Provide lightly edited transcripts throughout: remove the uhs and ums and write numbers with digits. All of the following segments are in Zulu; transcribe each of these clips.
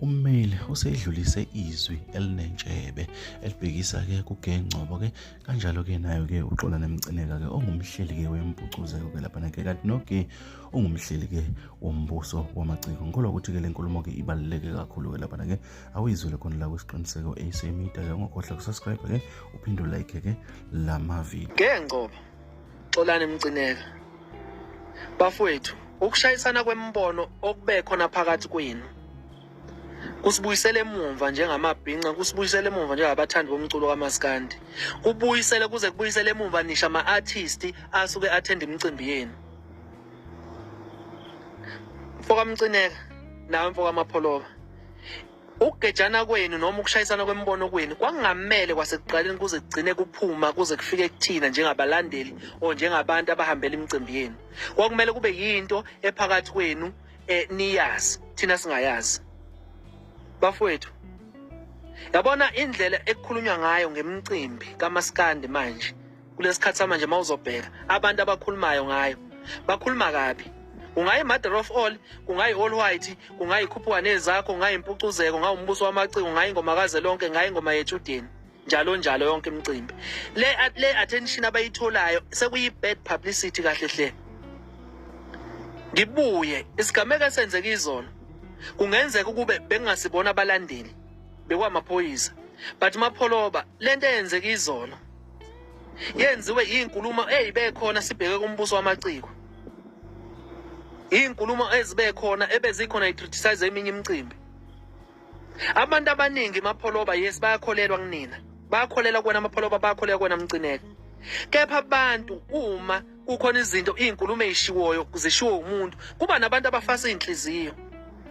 Ummeli usedlulise izwi elinentshebe elibhekisa-ke kuGengcobo-ke kanjalo-ke nayo-ke uXolani Mcineka-ke ongumhleli-ke wempucuzeko-ke laphana-ke kanti no-Gay ongumhleli-ke wombuso wamaciko. Ngikholwa ukuthi-ke le nkulumo-ke ibaluleke kakhulu-ke laphana-ke awuyizwele khona la kwisiqiniseko AC Media-ke ungakhohlwa ukusubscribe-ke uphinde ulike-ke lamavidiyo. Gengcobo, Xolani Mcineka, bafowethu, ukushayisana kwembono okube khona phakathi kwenu kusibuyisele emumva njengamabhinqa, kusibuyisele emumva njengabathandi bomculo kaMaskandi, kubuyisele kuze kubuyisele emumva nisha ama-artist asuke attend imicimbi yenu. Mfoka Mcineka nawe Mfoka Mapholoba, ukugejana kwenu noma ukushayisana kwembono kwenu kwangamele kwasekuqaleni kuze kugcine kuphuma kuze kufike kuthina njengabalandeli o njengabantu abahambela imicimbi yenu. Kwakumele kube yinto ephakathi kwenu niyazi thina singayazi. Bafowethu, yabona indlela ekukhulunywa ngayo ngemicimbi kaMaskandi manje kulesikhathi samanje mawuzobheka abantu abakhulumayo ngayo bakhuluma kabi. Kungayi mother of all, kungayi all white, kungayi khuphuka nezakho, kungayi impucuzeko, kungayi umbuso wamaciko, kungayi ingoma kaZelonke, kungayi ingoma yethu njalo njalo yonke imicimbi. Le attention abayitholayo sekuyi bad publicity kahle hle. Ngibuye isigameko esenzeka izolo kungenzeka ukube bengasibona abalandeli bekwamaphoyisa, but Mapholoba lento eyenzeka izolo yenziwe inkulumo eyibekhona sibheke kumbuso wamaciko. Inkulumo ezibe khona ebezikhona i-criticize eminye imicimbi. Abantu abaningi Mapholoba yes bayakholelwa kunina, bayakholelwa kuwena Mapholoba, bayakholelwa kuwena Mcineka. Kepha abantu uma kukhona izinto inkulumo ezishiwoyo zishiwo umuntu kuba nabantu abafasa inhliziyo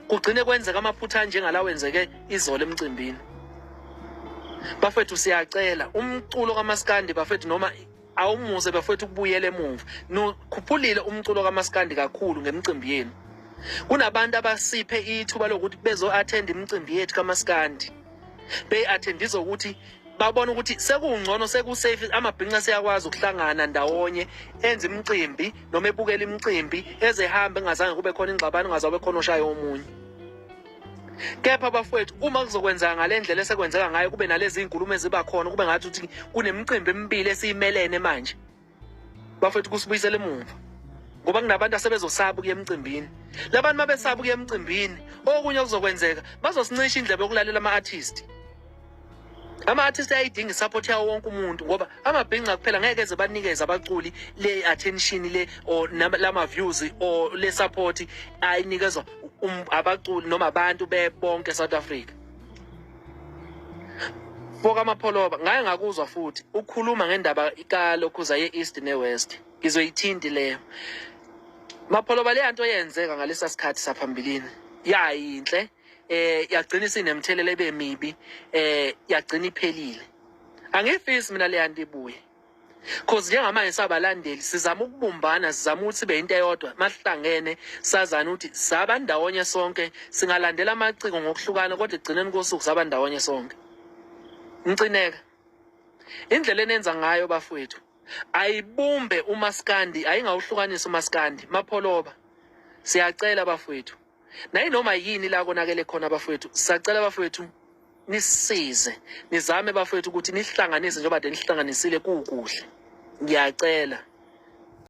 kugcine kwenzeka amaphutha njengalawo wenzeke izolo emcimbini. Bafethu siyacela umculo kaMaskandi bafethu noma awumuze bafethu ukubuyela emuva. Nokhuphulile umculo kaMaskandi kakhulu ngemicimbi yenu. Kunabantu abasiphe ithuba lokuthi bezo attend imicimbi yethu kaMaskandi. Be-attend izokuthi babona ukuthi sekungcono sekusafe amabhinqa seyakwazi ukuhlangana ndawonye enze imicimbi noma ebukela imicimbi ezehamba engazange kube khona ingxabano ngazabe khona oshaya omunye. Kepha bafowethu uma kuzokwenzeka ngalendlela esekwenzeka ngayo kube nalezi inkulumo eziba khona kube ngathi ukuthi kunemicimbi emibili esiyimelene manje. Bafowethu kusibuyisele emuva. Ngoba kunabantu asebezosaba ukuya emicimbini. Labantu mabesaba ukuya emicimbini okunye kuzokwenzeka bazosincisha indlebe yokulalela ama-artist. Ama-artist ayidinga support yawo wonke umuntu ngoba amabhinqa kuphela ngeke eze banikeze abaculi le attention le o lama views o le support ayinikezwa abaculi noma abantu bebonke South Africa. Mfoka Mapholoba ngaye ngakuzwa futhi ukukhuluma ngendaba kalokhuza ye-East ne-West. Ngizoyithinti leyo. Mapholoba le nto yenzeka ngalesa sikhathi saphambilini yayinhle. Yagcina isinemthelela ebemibi, yagcina iphelile. Angifisi mina le nto ibuye. Cause njengamanje sabalandeli sizama ukubumbana, sizama ukuthi sibe into eyodwa, masihlangene sazana ukuthi sabandawonye sonke, singalandela amaciko ngokuhlukana kodwa egcineni kosuku sabandawonye sonke. Mcineka, indlela enenza ngayo bafowethu ayibumbe uMaskandi, ayingawuhlukanisa uMaskandi. Mapholoba siyacela bafowethu nayi noma yini la konakele khona bafowethu, sicela bafowethu nisize, nizame bafowethu ukuthi nihlanganise njengoba nihlanganisile kukuhle. Ngiyacela.